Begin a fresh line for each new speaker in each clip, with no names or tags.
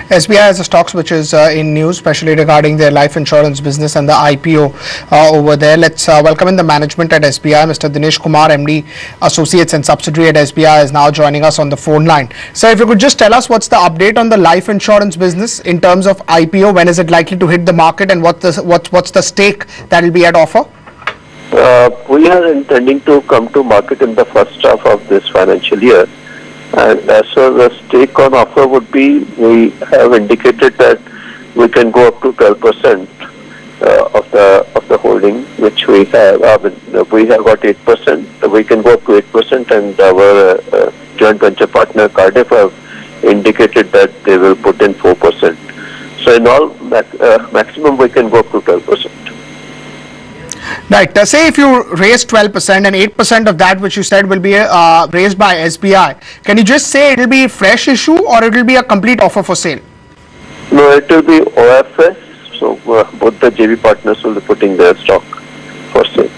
SBI has a stocks which is in news, especially regarding their life insurance business and the IPO over there. Let's welcome in the management at SBI. Mr. Dinesh Kumar MD, Associates and Subsidiary at SBI, is now joining us on the phone line. Sir, if you could just tell us what's the update on the life insurance business in terms of IPO, when is it likely to hit the market, and what's the stake that will be at offer?
We are intending to come to market in the first half of this financial year. And as far as the stake on offer would be, we have indicated that we can go up to 12% of the holding which we have. We have got 8%. We can go up to 8%, and our joint venture partner Cardiff have indicated that they will put in 4%. So in all, maximum we can go up to 12%.
Right. Say if you raise 12% and 8% of that, which you said will be raised by SBI, can you just say it will be a fresh issue or it will be a complete offer for sale?
No, it will be OFS. So both the JV partners will be putting their stock for sale.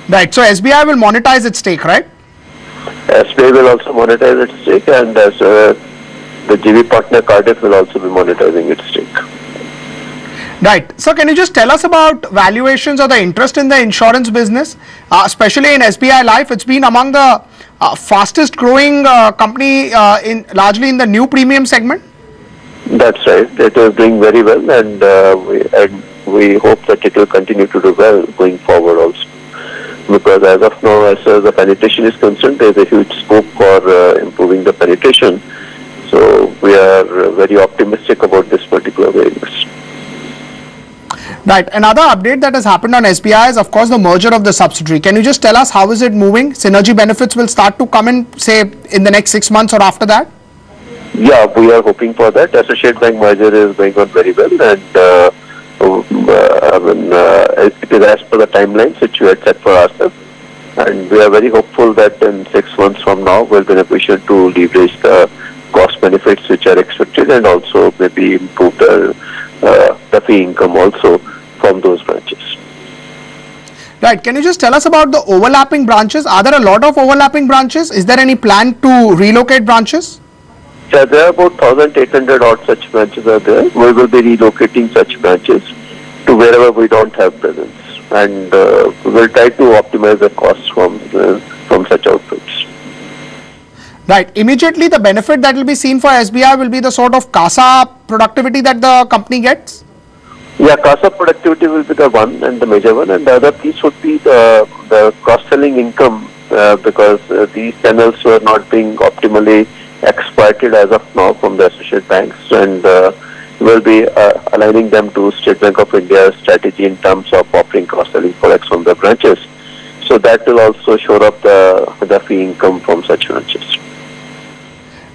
Right. So SBI will monetize its stake, right?
SBI will also monetize its stake, and as the JV partner Cardiff will also be monetizing its stake.
Right. So can you just tell us about valuations or the interest in the insurance business, especially in SBI Life? It's been among the fastest growing company largely in the new premium segment.
That's right. It is doing very well, and we hope that it will continue to do well going forward also. Because as of now, as far as the penetration is concerned, there is a huge scope for improving the penetration. So we are very optimistic about this particular business.
Right. Another update that has happened on SBI is, of course, the merger of the subsidiary. Can you just tell us how is it moving? Synergy benefits will start to come in, say, in the next 6 months or after that?
Yeah, we are hoping for that. Associate Bank merger is going on very well, and it is as per the timelines which we had set for ourselves. And we are very hopeful that in 6 months from now, we'll be in a position to leverage the cost benefits which are expected, and also maybe improve the fee income also from those branches.
Right. Can you just tell us about the overlapping branches? Are there a lot of overlapping branches? Is there any plan to relocate branches?
Yeah, there are about 1,800 odd such branches are there. We will be relocating such branches to wherever we don't have presence, and we will try to optimize the costs from such outputs.
Right. Immediately, the benefit that will be seen for SBI will be the sort of CASA productivity that the company gets?
Yeah, CASA productivity will be the one and the major one, and the other piece would be the cross-selling income, because these channels were not being optimally exploited as of now from the associate banks, and will be aligning them to State Bank of India's strategy in terms of offering cross-selling products from the branches. So that will also shore up the fee income from such branches.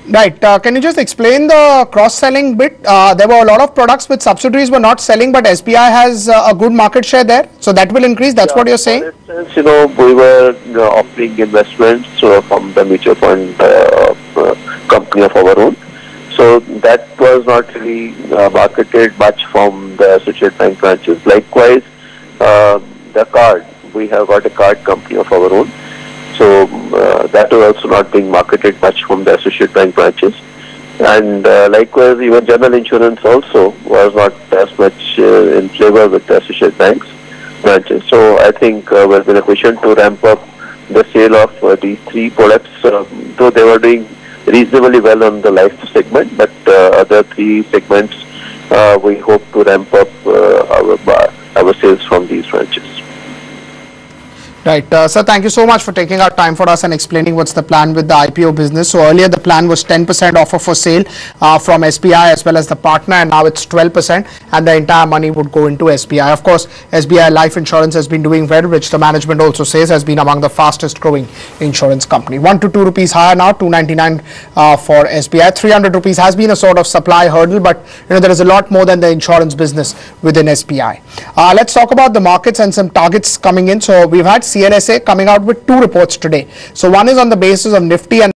Right. Can you just explain the cross-selling bit? There were a lot of products which subsidiaries were not selling, but SBI has a good market share there. So that will increase. That's what you're saying?
For instance, we were offering investments from the mutual fund company of our own. So that was not really marketed much from the associate bank branches. Likewise, the card. We have got a card company of our own. So that was also not being marketed much from the associate bank branches. And likewise, even general insurance also was not as much in favor with the associate banks branches. So I think we're in a position to ramp up the sale of these three products, though they were doing reasonably well on the life segment, but other three segments we hope to ramp up our sales from these branches.
Right. Sir, thank you so much for taking our time for us and explaining what's the plan with the IPO business. So earlier the plan was 10% offer for sale from SBI as well as the partner, and now it's 12%, and the entire money would go into SBI. Of course, SBI Life Insurance has been doing well, which the management also says has been among the fastest growing insurance company. 1 to 2 rupees higher now, 299 for SBI. 300 rupees has been a sort of supply hurdle, but there is a lot more than the insurance business within SBI. Let's talk about the markets and some targets coming in. So we've had CNSA coming out with 2 reports today. So one is on the basis of Nifty and